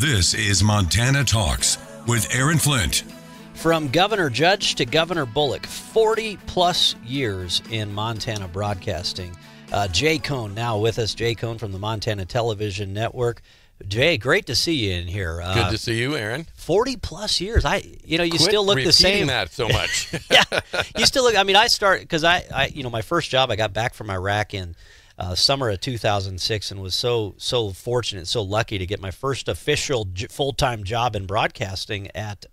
This is Montana Talks with Aaron Flint. From Governor Judge to Governor Bullock, 40-plus years in Montana broadcasting. Jay Kohn now with us. Jay Kohn from the Montana Television Network. Jay, great to see you in here. Good to see you, Aaron. 40-plus years. You Quit still look the same. repeating that so much. Yeah, you still look. I mean, because my first job, I got back from Iraq in summer of 2006, and was so fortunate, so lucky to get my first official full-time job in broadcasting at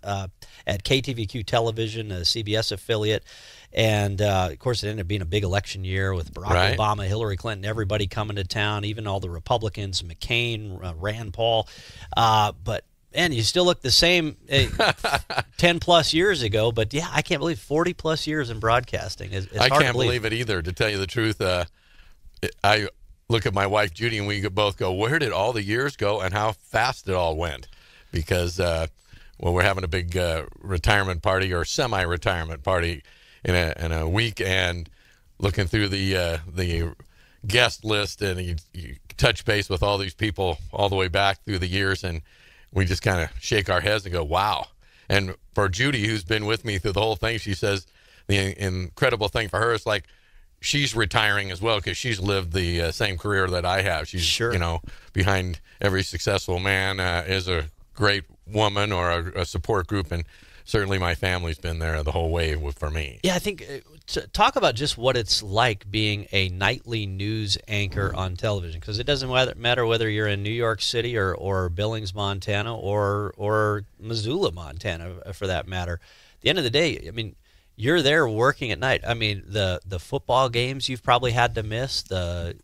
KTVQ Television, a CBS affiliate. And, of course, it ended up being a big election year with Barack Obama, Hillary Clinton, everybody coming to town, even all the Republicans, McCain, Rand Paul. But, man, you still look the same 10-plus years ago. But, yeah, I can't believe 40-plus years in broadcasting. I can't believe it either, to tell you the truth. I look at my wife, Judy, and we both go, where did all the years go and how fast it all went? Because, we're having a big retirement party or semi-retirement party in a week, and looking through the guest list, and you touch base with all these people all the way back through the years, and we just kind of shake our heads and go, wow. And for Judy, who's been with me through the whole thing, she says the incredible thing for her is like she's retiring as well, because she's lived the same career that I have. She's behind every successful man is a great woman or a support group, and certainly my family's been there the whole way for me. Yeah, I think talk about just what it's like being a nightly news anchor on television, because it doesn't matter whether you're in New York City or Billings, Montana, or Missoula, Montana, for that matter. At the end of the day, I mean, you're there working at night. I mean, the football games you've probably had to miss, the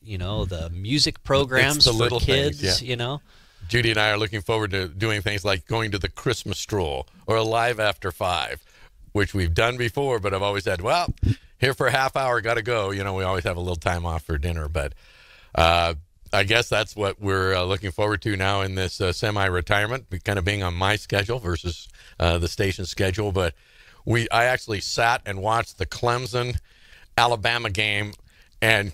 music programs for kids, things, Judy and I are looking forward to doing things like going to the Christmas stroll or a Live After 5, which we've done before, but I've always said, well, here for a half hour, got to go. We always have a little time off for dinner, but I guess that's what we're looking forward to now in this semi-retirement, kind of being on my schedule versus the station's schedule. But I actually sat and watched the Clemson-Alabama game, and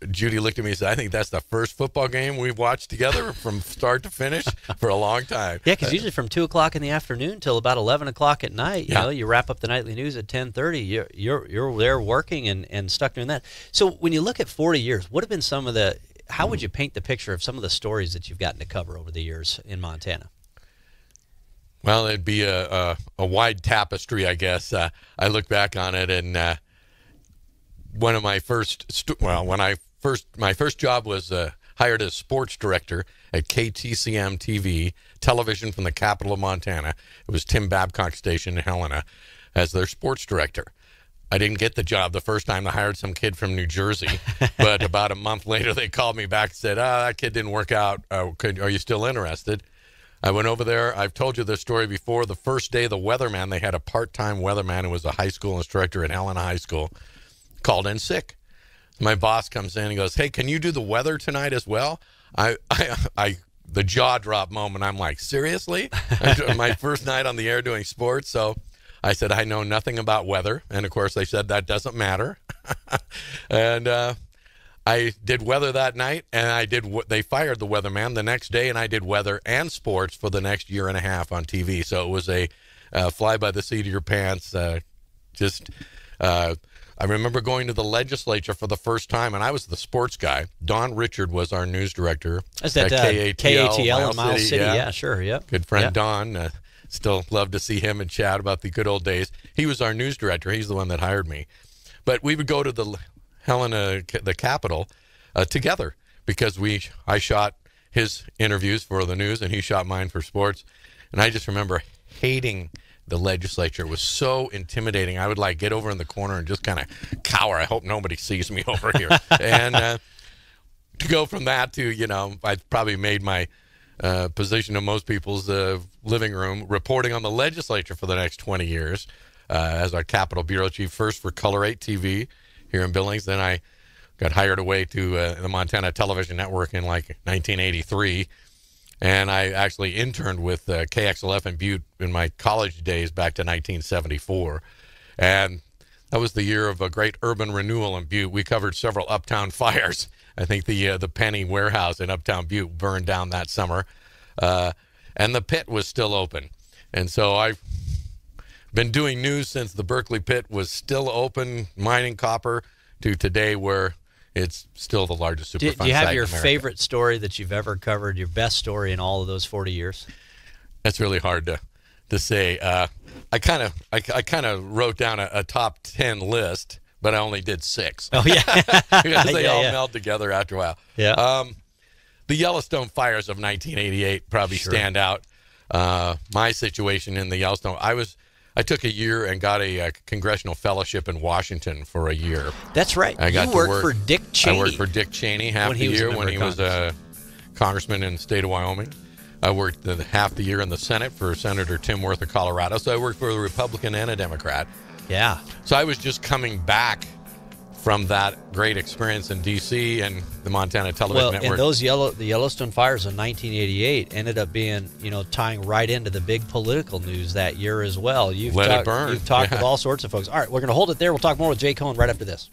Judy looked at me and said, I think that's the first football game we've watched together from start to finish for a long time. Yeah, because usually from 2 o'clock in the afternoon till about 11 o'clock at night, you wrap up the nightly news at 10:30. You're there working and stuck doing that. So when you look at 40 years, what have been how would you paint the picture of some of the stories that you've gotten to cover over the years in Montana? Well, it'd be a wide tapestry, I guess. I look back on it, and one of my my first job was hired as sports director at KTCM TV, television from the capital of Montana. It was Tim Babcock's station in Helena, as their sports director. I didn't get the job the first time. I hired some kid from New Jersey, but about a month later they called me back and said, that kid didn't work out. Are you still interested? I went over there. I've told you this story before. The first day, the weatherman, they had a part-time weatherman who was a high school instructor at Helena High School, called in sick. My boss comes in and goes, hey, can you do the weather tonight as well? The jaw drop moment. I'm like, seriously? My first night on the air doing sports. So I said, I know nothing about weather. And, of course, they said that doesn't matter. And I did weather that night, and they fired the weatherman the next day, and I did weather and sports for the next year and a half on TV. So it was a fly by the seat of your pants, I remember going to the legislature for the first time, and I was the sports guy. Don Richard was our news director. Is that KATL in Miles City? Yeah, sure, yeah. Good friend Don. Still love to see him and chat about the good old days. He was our news director. He's the one that hired me. But we would go to the Capitol, together, because I shot his interviews for the news, and he shot mine for sports. And I just remember hating the legislature. Was so intimidating. I would get over in the corner and just kind of cower. I hope nobody sees me over here. And to go from that to, I probably made my position in most people's living room reporting on the legislature for the next 20 years as our Capitol Bureau Chief, first for Color 8 TV here in Billings. Then I got hired away to the Montana Television Network in 1983. And I actually interned with KXLF in Butte in my college days back to 1974. And that was the year of a great urban renewal in Butte. We covered several uptown fires. I think the Penny Warehouse in uptown Butte burned down that summer. and the pit was still open. And so I've been doing news since the Berkeley pit was still open, mining copper, to today where it's still the largest Superfund site in America. Do you have your favorite story that you've ever covered, your best story in all of those 40 years? That's really hard to say. I kind of wrote down a top 10 list, but I only did 6. Oh, yeah. Because they all meld together after a while. Yeah. The Yellowstone fires of 1988 probably stand out. My situation in the Yellowstone, I took a year and got a congressional fellowship in Washington for a year. That's right. You worked for Dick Cheney. I worked for Dick Cheney half the year when he was a congressman in the state of Wyoming. I worked half the year in the Senate for Senator Tim Wirth of Colorado. So I worked for a Republican and a Democrat. Yeah. So I was just coming back from that great experience in D.C. and the Montana Television Network. And the Yellowstone fires in 1988 ended up being, tying right into the big political news that year as well. You've talked with all sorts of folks. All right, we're going to hold it there. We'll talk more with Jay Kohn right after this.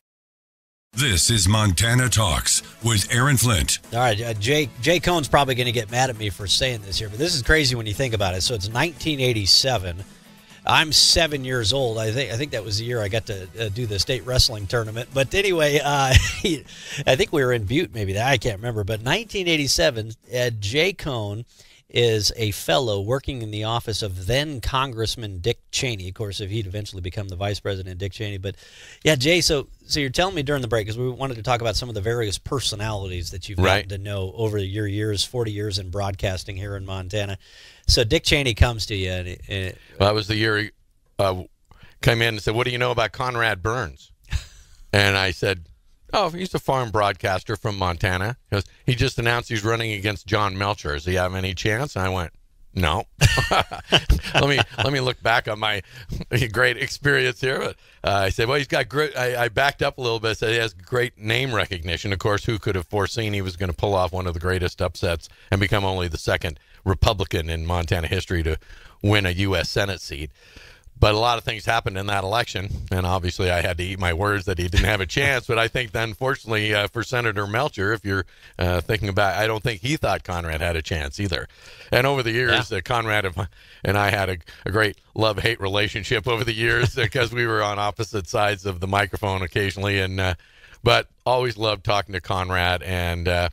This is Montana Talks with Aaron Flint. All right, Jay Cohn's probably going to get mad at me for saying this here, but this is crazy when you think about it. So it's 1987. I'm 7 years old. I think that was the year I got to do the state wrestling tournament. But anyway, I think we were in Butte, maybe. I can't remember. But 1987, Jay Kohn is a fellow working in the office of then Congressman Dick Cheney. Of course, if he'd eventually become the vice president, Dick Cheney. But yeah, Jay, so you're telling me during the break, because we wanted to talk about some of the various personalities that you've gotten to know over your years, 40 years in broadcasting here in Montana. So Dick Cheney comes to you. Well, that was the year he came in and said, "What do you know about Conrad Burns?" And I said, "Oh, he's a farm broadcaster from Montana." He goes, "He just announced he's running against John Melcher. Does he have any chance?" And I went, "No." let me look back on my great experience here. But I said, "Well, he's got great." I backed up a little bit. Said he has great name recognition. Of course, who could have foreseen he was going to pull off one of the greatest upsets and become only the second Republican in Montana history to win a U.S. Senate seat? But a lot of things happened in that election, and obviously I had to eat my words that he didn't have a chance. But I think, unfortunately, for Senator Melcher, if you're thinking about it, I don't think he thought Conrad had a chance either. And over the years, Conrad and I had a great love-hate relationship over the years because we were on opposite sides of the microphone occasionally. But always loved talking to Conrad, and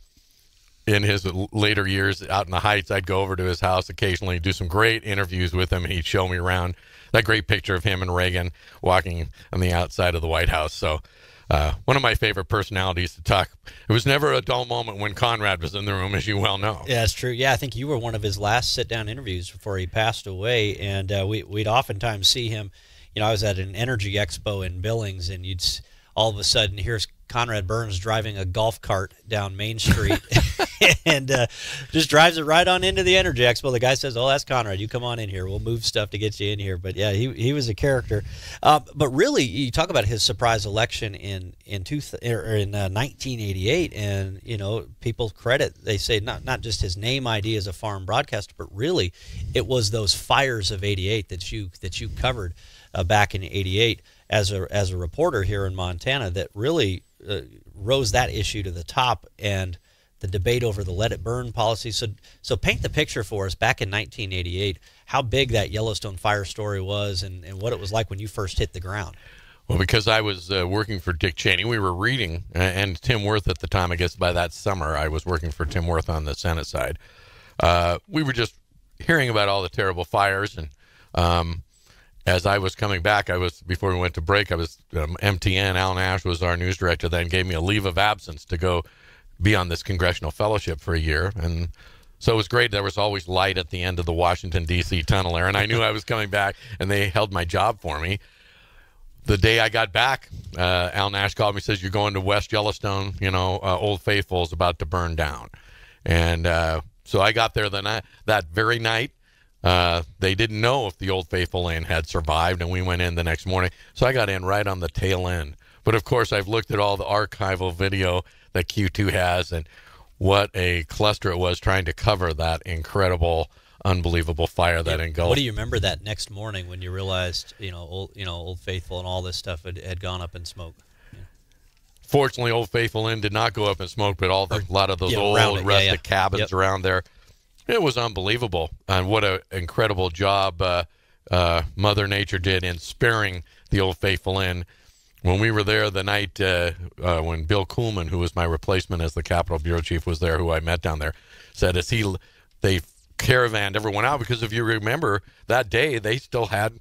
in his later years out in the Heights, I'd go over to his house occasionally, do some great interviews with him, and he'd show me around. That great picture of him and Reagan walking on the outside of the White House. So one of my favorite personalities to talk. It was never a dull moment when Conrad was in the room, as you well know. Yeah, that's true. Yeah, I think you were one of his last sit-down interviews before he passed away, and we'd oftentimes see him. I was at an energy expo in Billings, and you'd all of a sudden here's Conrad Burns driving a golf cart down Main Street and just drives it right on into the Energy Expo. The guy says, "Oh, that's Conrad. You come on in here. We'll move stuff to get you in here." But yeah, he was a character. But really, you talk about his surprise election in 1988, and people credit. They say not just his name ID as a farm broadcaster, but really it was those fires of '88 that you covered back in '88 as a reporter here in Montana that really rose that issue to the top, and the debate over the let it burn policy. So paint the picture for us back in 1988, how big that Yellowstone fire story was and what it was like when you first hit the ground. Well, because I was working for Dick Cheney, we were reading, and Tim Wirth at the time, I guess by that summer, I was working for Tim Wirth on the Senate side. We were just hearing about all the terrible fires, and as I was coming back, before we went to break, I was MTN. Al Nash was our news director then, gave me a leave of absence to go be on this congressional fellowship for a year. And so it was great. There was always light at the end of the Washington, D.C. tunnel there, and I knew I was coming back, and they held my job for me. The day I got back, Al Nash called me and says, "You're going to West Yellowstone. Old Faithful is about to burn down." And so I got there that very night. They didn't know if the Old Faithful Inn had survived, and we went in the next morning. So I got in right on the tail end. But, of course, I've looked at all the archival video that Q2 has, and what a cluster it was trying to cover that incredible, unbelievable fire that engulfed. What do you remember that next morning when you realized, Old Faithful and all this stuff had gone up in smoke? Yeah. Fortunately, Old Faithful Inn did not go up in smoke, but a lot of those old rustic cabins around there. It was unbelievable, and what an incredible job Mother Nature did in sparing the Old Faithful Inn. When we were there the night when Bill Kuhlman, who was my replacement as the Capitol Bureau Chief, was there, who I met down there, said they caravanned everyone out, because if you remember that day, they still had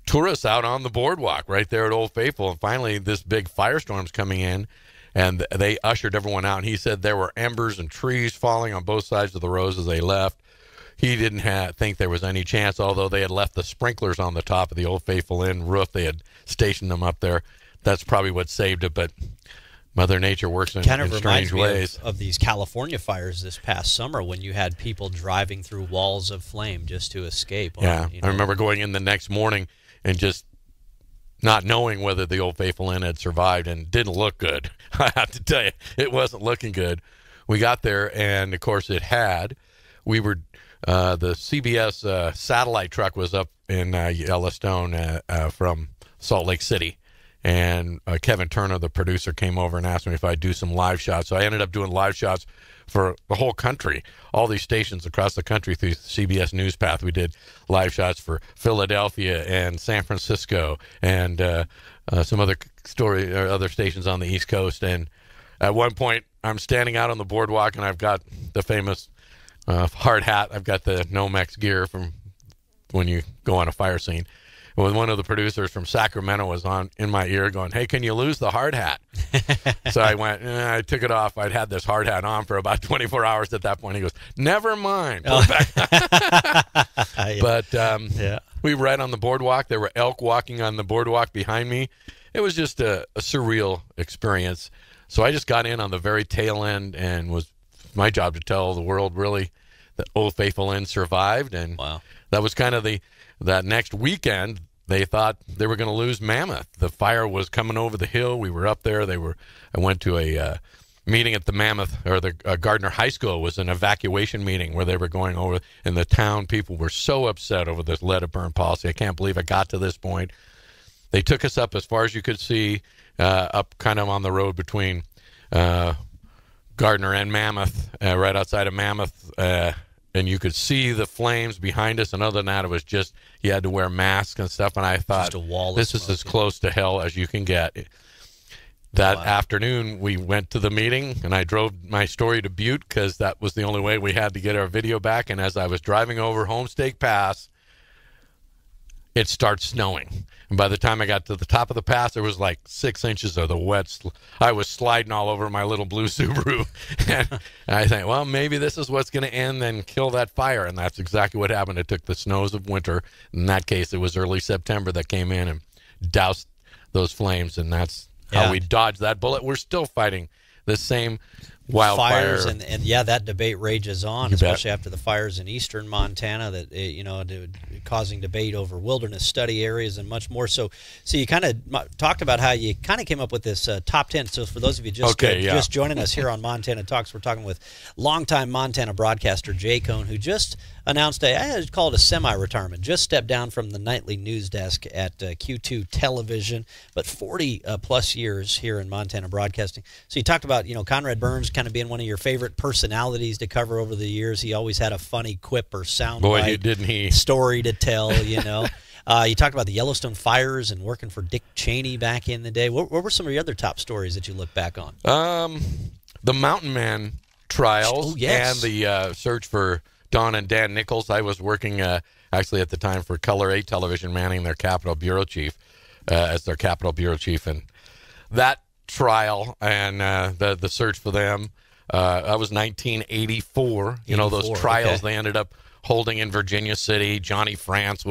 tourists out on the boardwalk right there at Old Faithful. And finally, this big firestorm's coming in, and they ushered everyone out. And he said there were embers and trees falling on both sides of the roads as they left. He didn't think there was any chance, although they had left the sprinklers on the top of the Old Faithful Inn roof. They had stationed them up there. That's probably what saved it, but Mother Nature works in strange ways. Of these California fires this past summer, when you had people driving through walls of flame just to escape. Yeah, I remember going in the next morning and just not knowing whether the Old Faithful Inn had survived, and didn't look good. I have to tell you, it wasn't looking good. We got there, and of course it had. We were the CBS satellite truck was up in Yellowstone from Salt Lake City. And Kevin Turner, the producer, came over and asked me if I'd do some live shots. So I ended up doing live shots for the whole country, all these stations across the country through CBS News Path. We did live shots for Philadelphia and San Francisco and some other other stations on the East Coast. And at one point, I'm standing out on the boardwalk, and I've got the famous hard hat. I've got the Nomex gear from when you go on a fire scene. When one of the producers from Sacramento was in my ear going, "Hey, can you lose the hard hat?" So I went, I took it off. I'd had this hard hat on for about 24 hours at that point. He goes, "Never mind." Put it back. Yeah. But we were right on the boardwalk. There were elk walking on the boardwalk behind me. It was just a surreal experience. So I just got in on the very tail end, and was my job to tell the world, really, that Old Faithful Inn survived. And wow. That was kind of that next weekend. They thought they were going to lose Mammoth. The fire was coming over the hill. We were up there. I went to a meeting at the Mammoth, or the Gardner High School. It was an evacuation meeting where they were going over, and the town people were so upset over this let it burn policy. I can't believe it got to this point. They took us up as far as you could see, up kind of on the road between Gardner and Mammoth, right outside of Mammoth, and you could see the flames behind us. And other than that, it was just, you had to wear masks and stuff. And I thought, this is as close to hell as you can get. That afternoon, we went to the meeting, and I drove my story to Butte, because that was the only way we had to get our video back. And as I was driving over Homestake Pass, it starts snowing. And by the time I got to the top of the pass, there was like 6 inches of the wet. I was sliding all over my little blue Subaru. And I think, well, maybe this is what's going to end and kill that fire. And that's exactly what happened. It took the snows of winter. In that case, it was early September that came in and doused those flames. And that's how we dodged that bullet. We're still fighting the same wildfires, and that debate rages on, especially after the fires in eastern Montana that causing debate over wilderness study areas and much more. So you kind of talked about how you kind of came up with this top 10. So for those of you just joining us here on Montana Talks, we're talking with longtime Montana broadcaster Jay Kohn, who just announced I'd call it a semi-retirement, just stepped down from the nightly news desk at Q2 television, but 40 plus years here in Montana broadcasting. So you talked about, Conrad Burns kind of being one of your favorite personalities to cover over the years. He always had a funny quip or soundbite story to tell, You talked about the Yellowstone fires and working for Dick Cheney back in the day. What were some of your other top stories that you look back on? The Mountain Man trials and the search for Don and Dan Nichols. I was working actually at the time for Color 8 Television, manning their Capitol Bureau Chief as their Capitol Bureau Chief. And that trial and the search for them, that was 1984. Those trials they ended up holding in Virginia City. Johnny France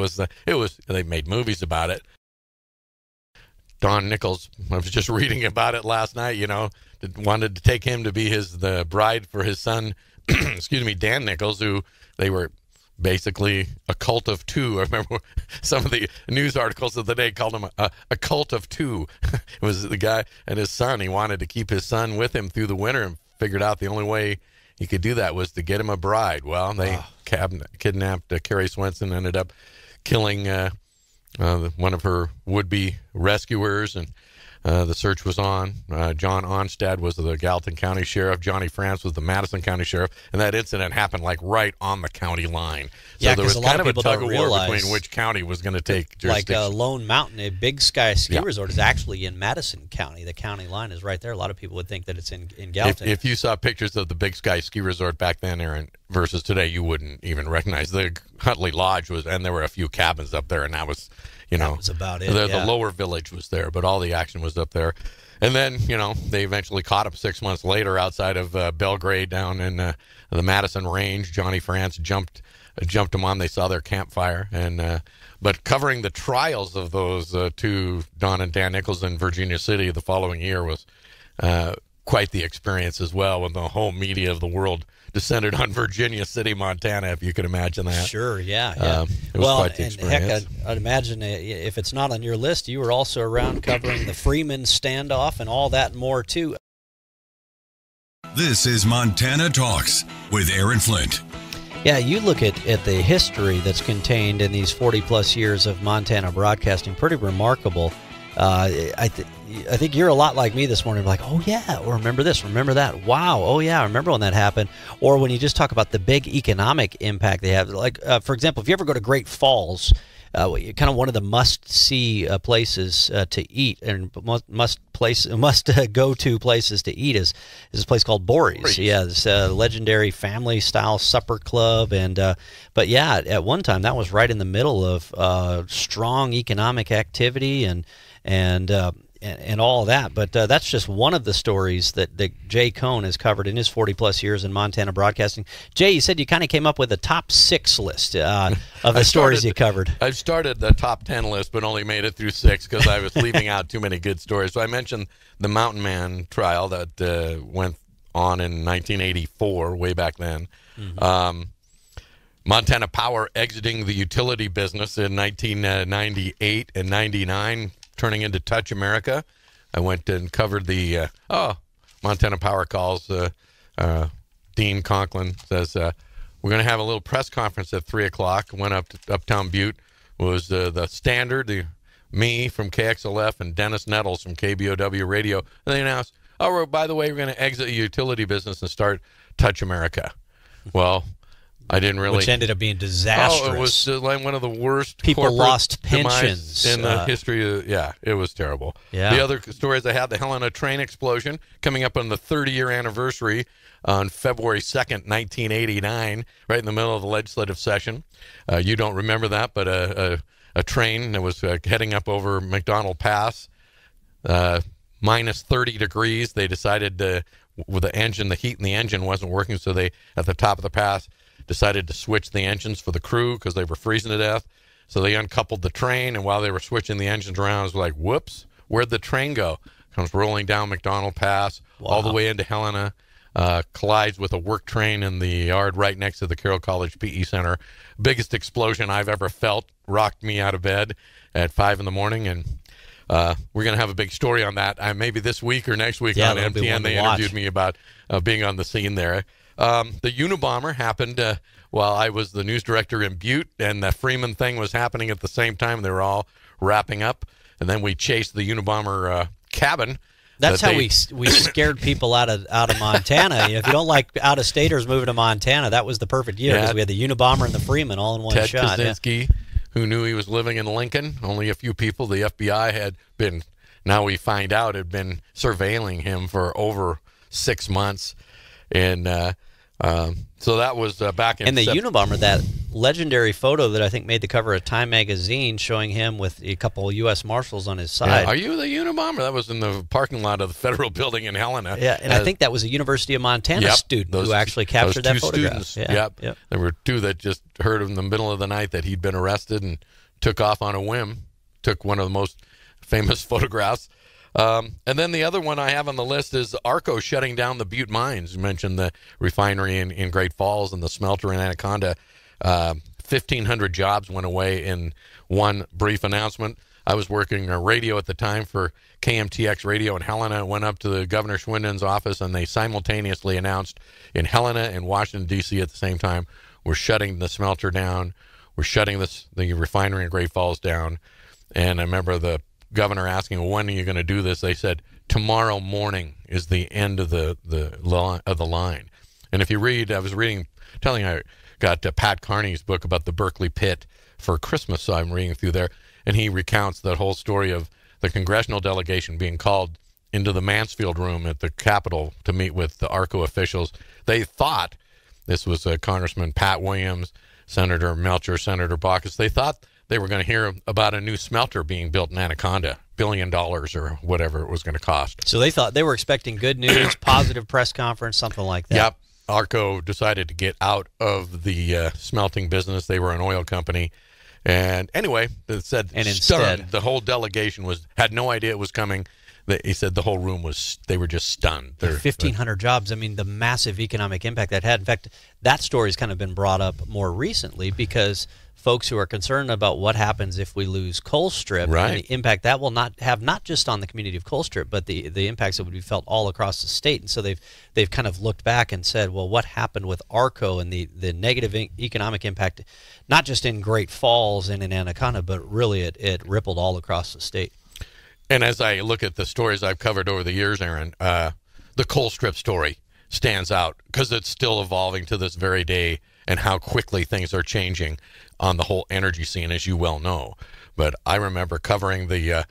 they made movies about it. Don Nichols, I was just reading about it last night, wanted to take him to be the bride for his son, Dan Nichols, who they were basically a cult of two. I remember some of the news articles of the day called him a cult of two. It was the guy and his son. He wanted to keep his son with him through the winter and figured out the only way he could do that was to get him a bride. Well, they kidnapped Carrie Swenson, ended up killing one of her would-be rescuers. And The search was on. John Onstad was the Gallatin County Sheriff. Johnny France was the Madison County Sheriff. And that incident happened like right on the county line. So Yeah, there was because a lot kind of of a people tug don't of war realize, between which county was going to take like jurisdiction. Lone Mountain, a Big Sky ski Yeah. resort, is actually in Madison County. The county line is right there. A lot of people would think that it's in Gallatin. If you saw pictures of the Big Sky ski resort back then, Aaron, versus today, you wouldn't even recognize. The Huntley Lodge was, and there were a few cabins up there, and that was, that was about it. The lower village was there, but all the action was up there. And then, they eventually caught him 6 months later outside of Belgrade down in the Madison Range. Johnny France jumped them on. They saw their campfire. But covering the trials of those two, Don and Dan Nichols, in Virginia City the following year was quite the experience as well, when the whole media of the world descended on Virginia City, Montana, if you could imagine that. Sure, yeah. It was quite the experience. Heck, I'd imagine if it's not on your list, you were also around covering the Freeman standoff and all that and more, too. This is Montana Talks with Aaron Flint. Yeah, you look at the history that's contained in these 40-plus years of Montana broadcasting, pretty remarkable. I think you're a lot like me this morning, like, oh, yeah, or remember this, remember that. Wow, oh, yeah, I remember when that happened. Or when you just talk about the big economic impact they have. Like, for example, if you ever go to Great Falls, kind of one of the must-see places to eat and must-go-to places to eat is this place called Borey's. Yeah, this legendary family-style supper club. But, yeah, at one time, that was right in the middle of strong economic activity and all of that. But that's just one of the stories that Jay Kohn has covered in his 40-plus years in Montana broadcasting. Jay, you said you kind of came up with a top 6 list of the stories you covered. I started the top 10 list, but only made it through 6 because I was leaving out too many good stories. So I mentioned the Mountain Man trial that went on in 1984, way back then. Mm-hmm. Montana Power exiting the utility business in 1998 and 99, turning into Touch America. I went and covered the Montana Power calls. Dean Conklin says, we're going to have a little press conference at 3 o'clock. Went up to Uptown Butte. Was the Standard, me from KXLF, and Dennis Nettles from KBOW Radio. And they announced, by the way, we're going to exit the utility business and start Touch America. Well, I didn't really. Which ended up being disastrous. Oh, it was like one of the worst. People lost pensions in the history. It was terrible. Yeah. The other stories I had: the Helena train explosion coming up on the 30-year anniversary on February 2nd, 1989, right in the middle of the legislative session. You don't remember that, but a train that was heading up over McDonald Pass, minus 30 degrees. They decided with the engine, the heat in the engine wasn't working, so they, at the top of the pass, decided to switch the engines for the crew because they were freezing to death. So they uncoupled the train, and while they were switching the engines around, it was like, whoops, where'd the train go? Comes rolling down McDonald Pass, all the way into Helena, collides with a work train in the yard right next to the Carroll College PE Center. Biggest explosion I've ever felt, rocked me out of bed at 5 in the morning, and we're going to have a big story on that. Maybe this week or next week on MTN. They interviewed me about being on the scene there. The Unabomber happened while I was the news director in Butte, and the Freeman thing was happening at the same time. They were all wrapping up, and then we chased the Unabomber cabin. That's how we scared people out of Montana. If you don't like out-of-staters moving to Montana, that was the perfect year because we had the Unabomber and the Freeman all in one shot. Ted Kaczynski, who knew he was living in Lincoln. Only a few people. The FBI had been, now we find out, had been surveilling him for over 6 months. And so that was back in... And the Unabomber, that legendary photo that I think made the cover of Time magazine showing him with a couple of U.S. Marshals on his side. Are you the Unabomber? That was in the parking lot of the Federal Building in Helena. Yeah, and I think that was a University of Montana student who actually captured that photograph. Students, yep. There were 2 that just heard in the middle of the night that he'd been arrested and took off on a whim. Took one of the most famous photographs. And then the other one I have on the list is ARCO shutting down the Butte mines. You mentioned the refinery in Great Falls and the smelter in Anaconda. 1,500 jobs went away in one brief announcement. I was working radio at the time for KMTX Radio in Helena. Went up to the Governor Schwinden's office, and they simultaneously announced in Helena and Washington, D.C. at the same time, we're shutting the smelter down. We're shutting the refinery in Great Falls down. And I remember the governor asking, well, when are you going to do this? They said, tomorrow morning is the end of the line. And if you read, I was telling you, I got Pat Carney's book about the Berkeley Pit for Christmas, so I'm reading through there, and he recounts that whole story of the congressional delegation being called into the Mansfield room at the Capitol to meet with the ARCO officials. They thought, this was Congressman Pat Williams, Senator Melcher, Senator Baucus, they thought they were going to hear about a new smelter being built in Anaconda, $1 billion or whatever it was going to cost. So they thought they were expecting good news, positive press conference, something like that. Yep. ARCO decided to get out of the smelting business. They were an oil company. And anyway, it said, and instead, the whole delegation had no idea it was coming. He said the whole room they were just stunned. 1,500 jobs. I mean, the massive economic impact that had. In fact, that story's kind of been brought up more recently because folks who are concerned about what happens if we lose Colstrip and the impact that will not have, not just on the community of Colstrip, but the impacts that would be felt all across the state. And so they've kind of looked back and said, well, what happened with ARCO and the negative economic impact, not just in Great Falls and in Anaconda, but really it rippled all across the state. And as I look at the stories I've covered over the years, Aaron, the Colstrip story stands out because it's still evolving to this very day, and how quickly things are changing on the whole energy scene, as you well know. But I remember covering the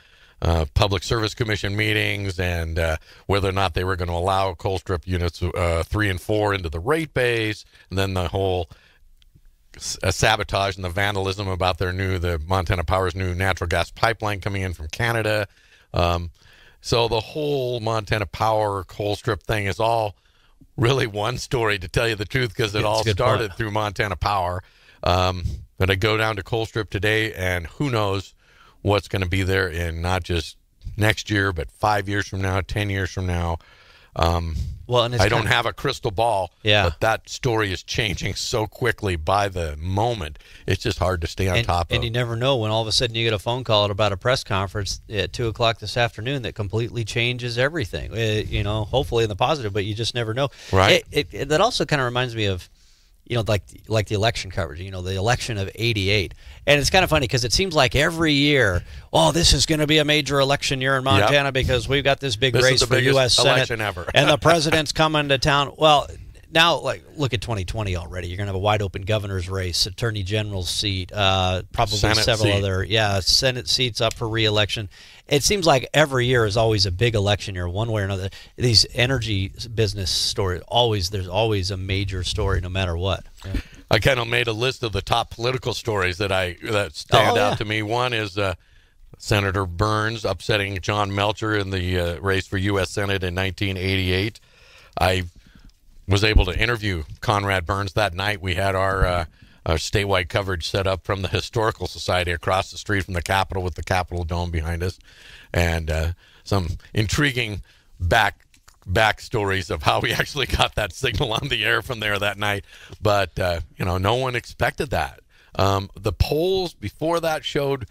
Public Service Commission meetings and whether or not they were going to allow Colstrip units 3 and 4 into the rate base, and then the whole sabotage and the vandalism about the Montana Power's new natural gas pipeline coming in from Canada. So the whole Montana Power Colstrip thing is all really one story, to tell you the truth, because it all started through Montana Power. But I go down to Colstrip today, and who knows what's going to be there in not just next year, but 5 years from now, 10 years from now. Well, and I don't have a crystal ball, but that story is changing so quickly by the moment. It's just hard to stay on top of. And you never know when all of a sudden you get a phone call at about a press conference at 2 o'clock this afternoon that completely changes everything. Hopefully in the positive, but you just never know. Right. That also kind of reminds me of, like the election coverage, the election of '88. And it's kind of funny because it seems like every year, this is going to be a major election year in Montana because we've got this big race for U.S. Senate ever. and the president's coming to town. Well, now, look at 2020 already. You're going to have a wide open governor's race, attorney general's seat, probably Senate several seat. other, Senate seats up for re-election. It seems like every year is always a big election year, one way or another. These energy business stories, there's always a major story, no matter what. Yeah. I kind of made a list of the top political stories that stand out to me. One is Senator Burns upsetting John Melcher in the race for U.S. Senate in 1988. I was able to interview Conrad Burns that night. We had our statewide coverage set up from the Historical Society across the street from the Capitol with the Capitol Dome behind us, and some intriguing backstories of how we actually got that signal on the air from there that night. But, no one expected that. The polls before that showed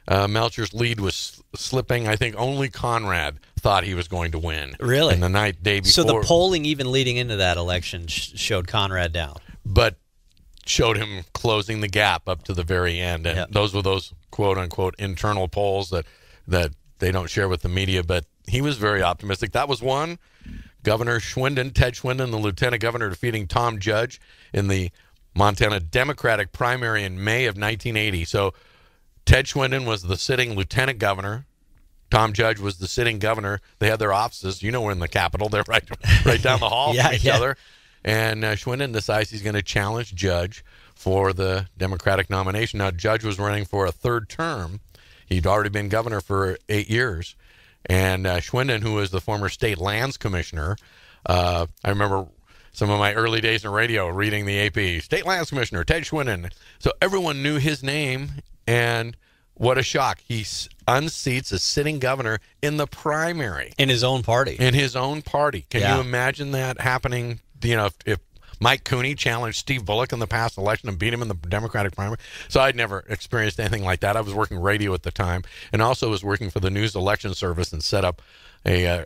Melcher's lead was slipping. I think only Conrad thought he was going to win. Really? And the day before. So the polling even leading into that election showed Conrad down. But showed him closing the gap up to the very end. And those were those quote-unquote internal polls that they don't share with the media. But he was very optimistic. That was one. Governor Ted Schwinden, the lieutenant governor, defeating Tom Judge in the Montana Democratic primary in May of 1980. So Ted Schwinden was the sitting lieutenant governor. Tom Judge was the sitting governor. They had their offices. We're in the Capitol. They're right down the hall from each other. And Schwinden decides he's going to challenge Judge for the Democratic nomination. Now, Judge was running for a third term. He'd already been governor for 8 years. And Schwinden, who was the former state lands commissioner, I remember some of my early days in radio reading the AP, state lands commissioner, Ted Schwinden. So everyone knew his name, and what a shock. He unseats a sitting governor in the primary. In his own party. In his own party. Can you imagine that happening? If Mike Cooney challenged Steve Bullock in the past election and beat him in the Democratic primary. So I'd never experienced anything like that. I was working radio at the time, and also was working for the News Election Service and set up a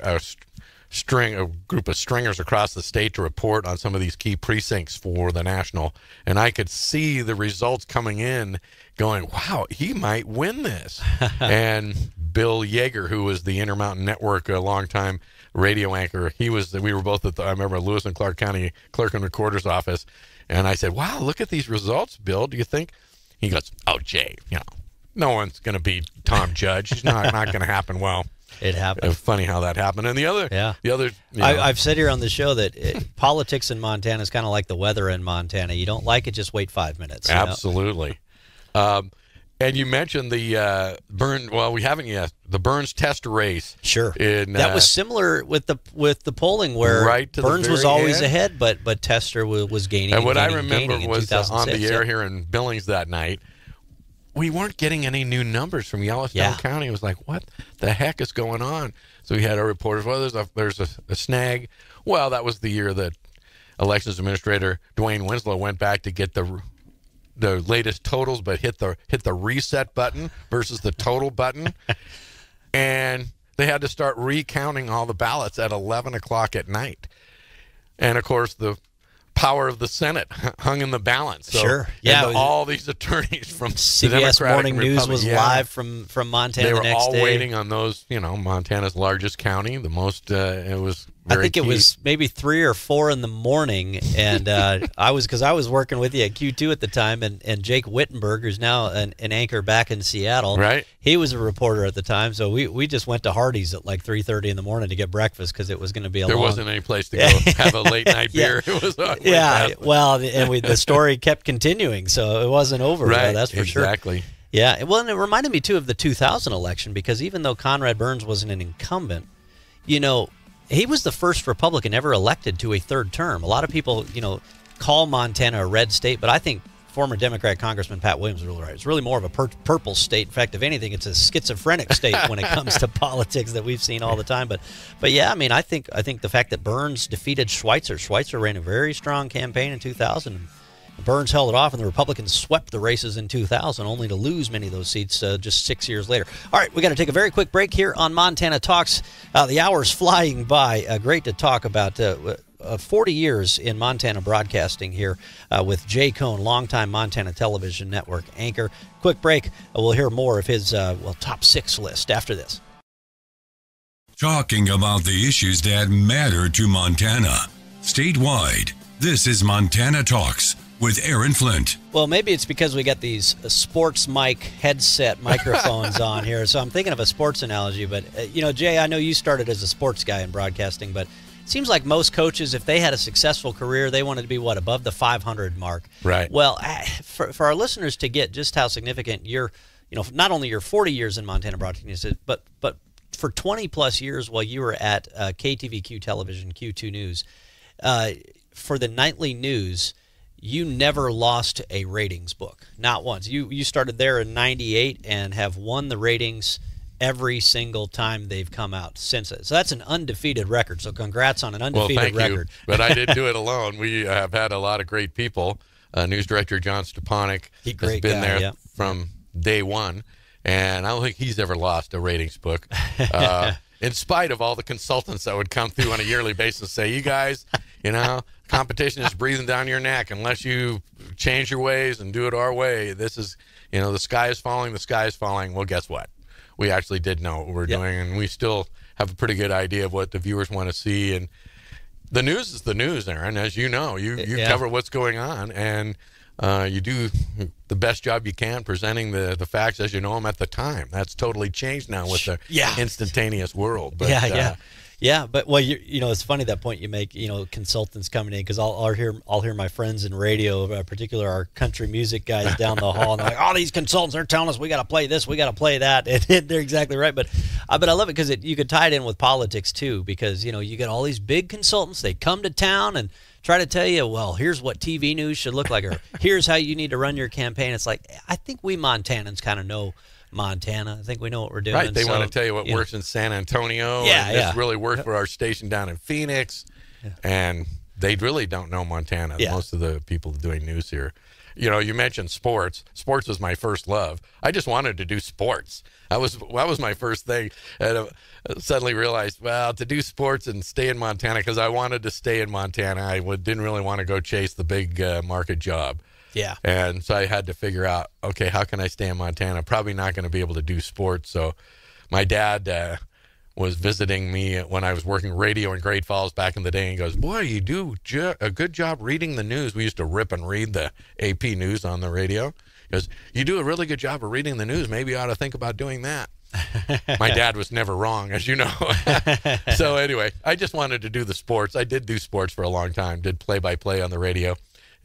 group of stringers across the state to report on some of these key precincts for the national. And I could see the results coming in going, wow, he might win this. And Bill Yeager, who was the Intermountain Network, a longtime radio anchor. We were both at I remember Lewis and Clark County Clerk and Recorder's office, and I said, "Wow, look at these results, Bill. Do you think?" He goes, "Oh, Jay, no one's going to beat Tom Judge. It's not going to happen." Well, it happened. It's funny how that happened. And the other, I've said here on the show that politics in Montana is kind of like the weather in Montana. You don't like it, just wait 5 minutes. Absolutely. And you mentioned the Burns. Well, we haven't yet. The Burns test race. Sure. That was similar with the polling, where Burns was always ahead, but Tester was gaining. And what I remember gaining was on the air here in Billings that night, we weren't getting any new numbers from Yellowstone County. It was like, what the heck is going on? So we had our reporters. Well, there's a snag. Well, that was the year that Elections Administrator Dwayne Winslow went back to get the latest totals, but hit the reset button versus the total button, and they had to start recounting all the ballots at 11 o'clock at night. And of course, the power of the Senate hung in the balance. So, sure, all these attorneys from CBS Morning News was live from Montana. They were the next all day. waiting on those. Montana's largest county, the most. It was. I think it was maybe 3 or 4 in the morning, and I was working with you at Q2 at the time, and Jake Wittenberg, who's now an anchor back in Seattle, right? He was a reporter at the time, so we just went to Hardee's at like 3:30 in the morning to get breakfast because it was going to be a There long... wasn't any place to go have a late night beer. It was well, and the story kept continuing, so it wasn't over. Right, that's for sure. Exactly. Yeah, well, and it reminded me too of the 2000 election, because even though Conrad Burns wasn't an incumbent, he was the first Republican ever elected to a third term. A lot of people, call Montana a red state, but I think former Democrat Congressman Pat Williams was really right. It's really more of a purple state. In fact, if anything, it's a schizophrenic state when it comes to politics that we've seen all the time. But yeah, I mean, I think the fact that Burns defeated Schweitzer ran a very strong campaign in 2000. Burns held it off, and the Republicans swept the races in 2000, only to lose many of those seats just 6 years later. All right, we got to take a very quick break here on Montana Talks. The hour's flying by. Great to talk about 40 years in Montana broadcasting here with Jay Kohn, longtime Montana Television Network anchor. Quick break. We'll hear more of his top 6 list after this. Talking about the issues that matter to Montana. Statewide, this is Montana Talks with Aaron Flint. Well, maybe it's because we got these sports mic headset microphones on here, so I'm thinking of a sports analogy. But, Jay, I know you started as a sports guy in broadcasting, but it seems like most coaches, if they had a successful career, they wanted to be, above the 500 mark. Right. Well, for our listeners to get just how significant not only your 40 years in Montana broadcasting, but for 20-plus years while you were at KTVQ Television, Q2 News, for the nightly news, you never lost a ratings book, not once. You started there in '98 and have won the ratings every single time they've come out since it. So that's an undefeated record. So congrats on an undefeated record. But I didn't do it alone. We have had a lot of great people. News director John Stepanek has been there from day one, and I don't think he's ever lost a ratings book. In spite of all the consultants that would come through on a yearly basis and say, you guys, competition is breathing down your neck unless you change your ways and do it our way. This is, the sky is falling. Well, guess what? We actually did know what we're doing, and we still have a pretty good idea of what the viewers want to see. And the news is the news, Aaron, as you know. You cover what's going on, and you do the best job you can presenting the facts as you know them at the time. That's totally changed now with the instantaneous world. But, but it's funny that point you make. Consultants coming in, because I'll hear my friends in radio, particularly our country music guys down the hall, and they're like, "Oh, these consultants, they're telling us we got to play this, we got to play that," and they're exactly right. But I love it because you could tie it in with politics too, because you get all these big consultants. They come to town and try to tell you, well, here's what TV news should look like, or here's how you need to run your campaign. It's like, I think we Montanans kind of know Montana. I think we know what we're doing. Right. They want to tell you what works in San Antonio. And this really worked for our station down in Phoenix. Yeah. And they really don't know Montana, most of the people doing news here. You mentioned sports. Sports was my first love. I just wanted to do sports. That was my first thing. And I suddenly realized, to do sports and stay in Montana, because I wanted to stay in Montana. I didn't really want to go chase the big market job. Yeah. And so I had to figure out, okay, how can I stay in Montana? Probably not going to be able to do sports. So my dad was visiting me when I was working radio in Great Falls back in the day, and he goes, "Boy, you do a good job reading the news." We used to rip and read the AP news on the radio. He goes, "You do a really good job of reading the news. Maybe you ought to think about doing that." My dad was never wrong, as you know. So anyway, I just wanted to do the sports. I did do sports for a long time, did play-by-play on the radio.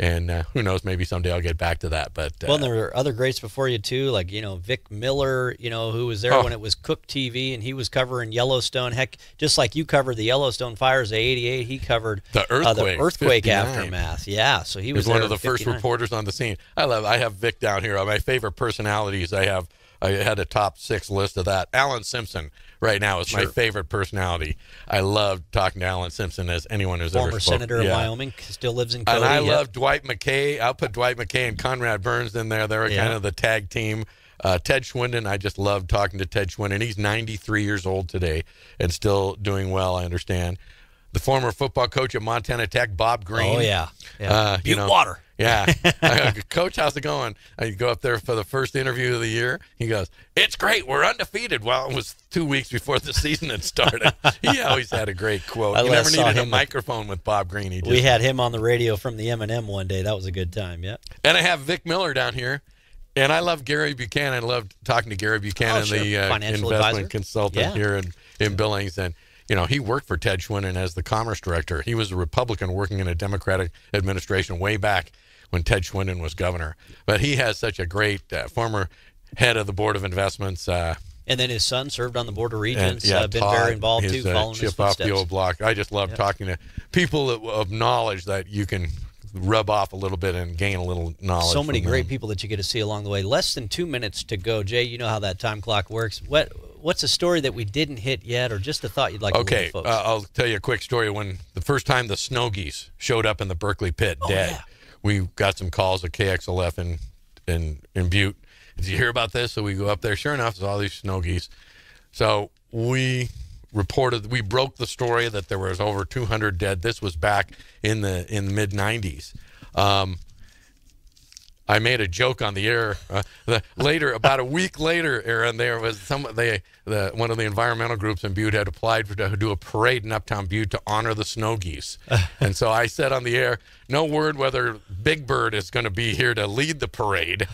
And who knows, maybe someday I'll get back to that. But well, there were other greats before you, too, like, Vic Miller, who was there when it was Cook TV, and he was covering Yellowstone. Heck, just like you covered the Yellowstone fires of '88, he covered the earthquake 59. Aftermath. Yeah, so he was one of the first reporters on the scene. I have Vic down here. My favorite personalities I had a top 6 list of that. Alan Simpson right now is my favorite personality. I love talking to Alan Simpson, as anyone who's former ever spoken. senator of Wyoming, still lives in Cody. And I love Dwight McKay. I'll put Dwight McKay and Conrad Burns in there. They're kind of the tag team. Ted Schwinden, I just love talking to Ted Schwinden. He's 93 years old today and still doing well, I understand. The former football coach at Montana Tech, Bob Green. Oh, yeah. Butte Water. Yeah. Coach, how's it going? I go up there for the first interview of the year. He goes, "It's great. We're undefeated." Well, it was 2 weeks before the season had started. He always had a great quote. You never needed a microphone with Bob Green. We had him on the radio from the M&M one day. That was a good time, yeah. And I have Vic Miller down here. And I love Gary Buchanan. I love talking to Gary Buchanan, the investment consultant here in Billings. And he worked for Ted Schwinden as the Commerce Director. He was a Republican working in a Democratic administration way back when Ted Schwinden was governor. But he has such a great former head of the Board of Investments. And then his son served on the Board of Regents, been very involved, too, following his chip off the old block. I just love talking to people of knowledge that you can rub off a little bit and gain a little knowledge. So many great people that you get to see along the way. Less than 2 minutes to go. Jay, you know how that time clock works. What's a story that we didn't hit yet, or just a thought you'd like to leave folks? I'll tell you a quick story. When the first time the snow geese showed up in the Berkeley pit dead, we got some calls at KXLF in Butte. Did you hear about this? So we go up there. Sure enough, there's all these snow geese. So we broke the story that there was over 200 dead. This was back in the mid-'90s. I made a joke on the air about a week later, Aaron. There was one of the environmental groups in Butte had applied to do a parade in Uptown Butte to honor the snow geese, and so I said on the air, "No word whether Big Bird is going to be here to lead the parade."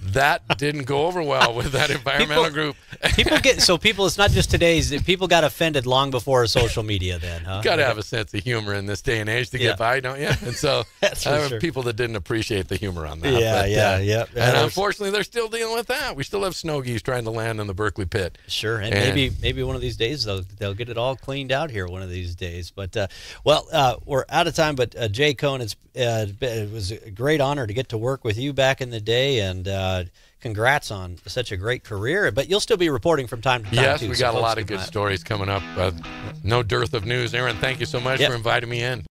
That didn't go over well with that environmental group. It's not just today's. People got offended long before social media then, huh? Got to have a sense of humor in this day and age to get by, don't you? And so there were people that didn't appreciate the humor on that. Yeah. And unfortunately, they're still dealing with that. We still have snow geese trying to land in the Berkeley pit. Sure, and maybe one of these days they'll get it all cleaned out here one of these days. But we're out of time. But Jay Kohn, it was a great honor to get to work with you back in the day, and congrats on such a great career. But you'll still be reporting from time to time. Yes, too, we got a lot of good stories coming up. No dearth of news. Aaron, thank you so much for inviting me in.